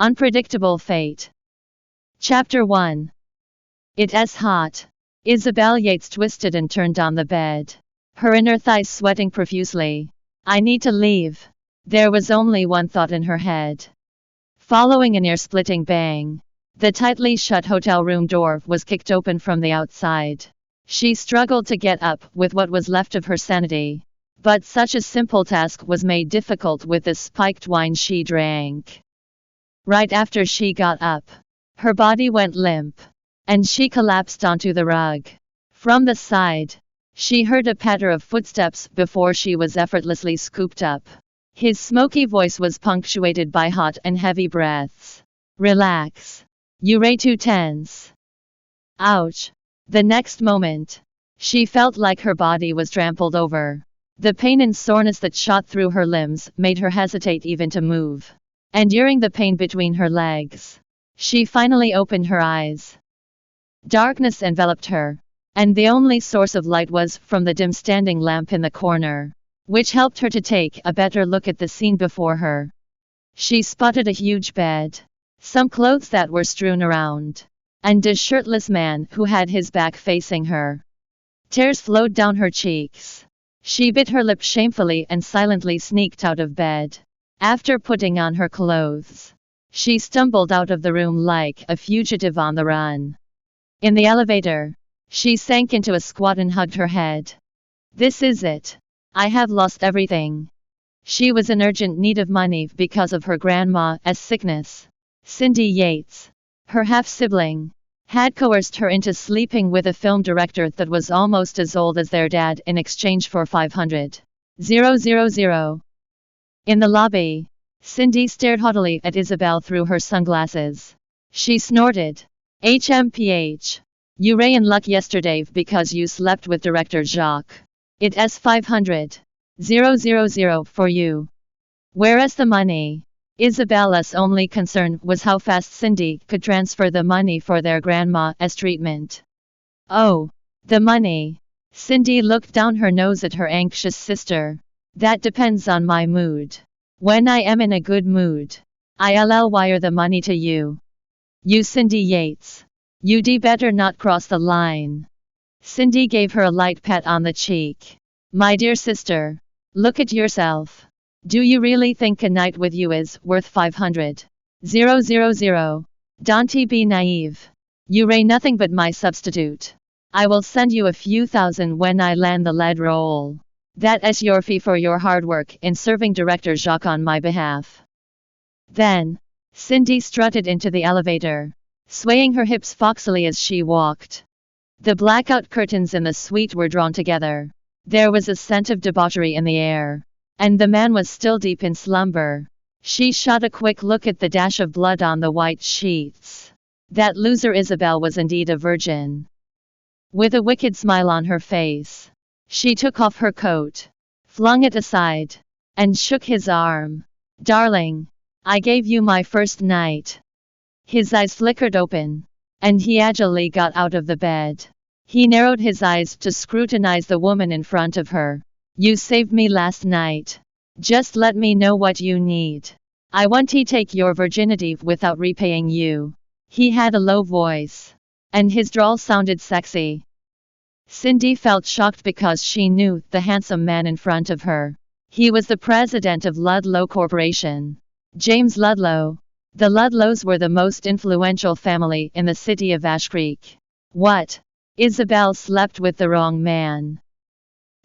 Unpredictable Fate. Chapter 1. It's hot. Isabel Yates twisted and turned on the bed, her inner thighs sweating profusely. I need to leave. There was only one thought in her head. Following an ear-splitting bang, the tightly shut hotel room door was kicked open from the outside. She struggled to get up with what was left of her sanity, but such a simple task was made difficult with the spiked wine she drank. Right after she got up, her body went limp, and she collapsed onto the rug. From the side, she heard a patter of footsteps before she was effortlessly scooped up. His smoky voice was punctuated by hot and heavy breaths. Relax. You're too tense. Ouch. The next moment, she felt like her body was trampled over. The pain and soreness that shot through her limbs made her hesitate even to move. Enduring the pain between her legs, she finally opened her eyes. Darkness enveloped her, and the only source of light was from the dim standing lamp in the corner, which helped her to take a better look at the scene before her. She spotted a huge bed, some clothes that were strewn around, and a shirtless man who had his back facing her. Tears flowed down her cheeks. She bit her lip shamefully and silently sneaked out of bed. After putting on her clothes, she stumbled out of the room like a fugitive on the run. In the elevator, she sank into a squat and hugged her head. This is it. I have lost everything. She was in urgent need of money because of her grandma's sickness. Cindy Yates, her half-sibling, had coerced her into sleeping with a film director that was almost as old as their dad in exchange for $500,000. In the lobby, Cindy stared haughtily at Isabel through her sunglasses. She snorted. HMPH. You were in luck yesterday because you slept with Director Jacques. It's $500,000 for you. Where's the money? Isabella's only concern was how fast Cindy could transfer the money for their grandma's treatment. Oh, the money. Cindy looked down her nose at her anxious sister. That depends on my mood. When I am in a good mood, I'll wire the money to you. You Cindy Yates. You'd better not cross the line. Cindy gave her a light pat on the cheek. My dear sister, look at yourself. Do you really think a night with you is worth $500,000? Don't be naive. You're nothing but my substitute. I will send you a few thousand when I land the lead role. That's your fee for your hard work in serving Director Jacques on my behalf. Then, Cindy strutted into the elevator, swaying her hips foxily as she walked. The blackout curtains in the suite were drawn together. There was a scent of debauchery in the air, and the man was still deep in slumber. She shot a quick look at the dash of blood on the white sheets. That loser Isabel was indeed a virgin. With a wicked smile on her face, she took off her coat, flung it aside, and shook his arm. Darling, I gave you my first night. His eyes flickered open, and he agilely got out of the bed. He narrowed his eyes to scrutinize the woman in front of her. You saved me last night. Just let me know what you need. I want to take your virginity without repaying you. He had a low voice, and his drawl sounded sexy. Cindy felt shocked because she knew the handsome man in front of her. He was the president of Ludlow Corporation, James Ludlow. The Ludlows were the most influential family in the city of Ash Creek. What? Isabel slept with the wrong man.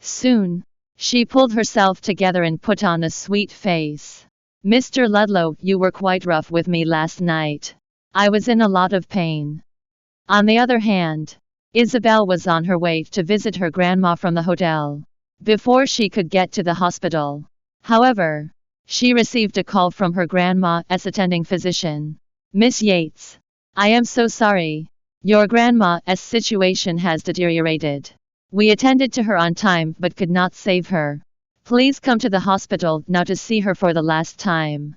Soon, she pulled herself together and put on a sweet face. Mr. Ludlow, you were quite rough with me last night. I was in a lot of pain. On the other hand, Isabel was on her way to visit her grandma from the hotel before she could get to the hospital. However, she received a call from her grandma's attending physician. Miss Yates, I am so sorry. Your grandma's situation has deteriorated. We attended to her on time but could not save her. Please come to the hospital now to see her for the last time.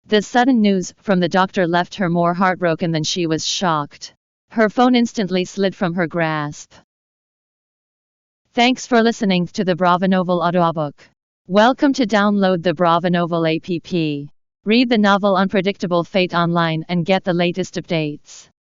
The sudden news from the doctor left her more heartbroken than she was shocked. Her phone instantly slid from her grasp. Thanks for listening to the Bravonovel audiobook. Welcome to download the Bravonovel app. Read the novel Unpredictable Fate online and get the latest updates.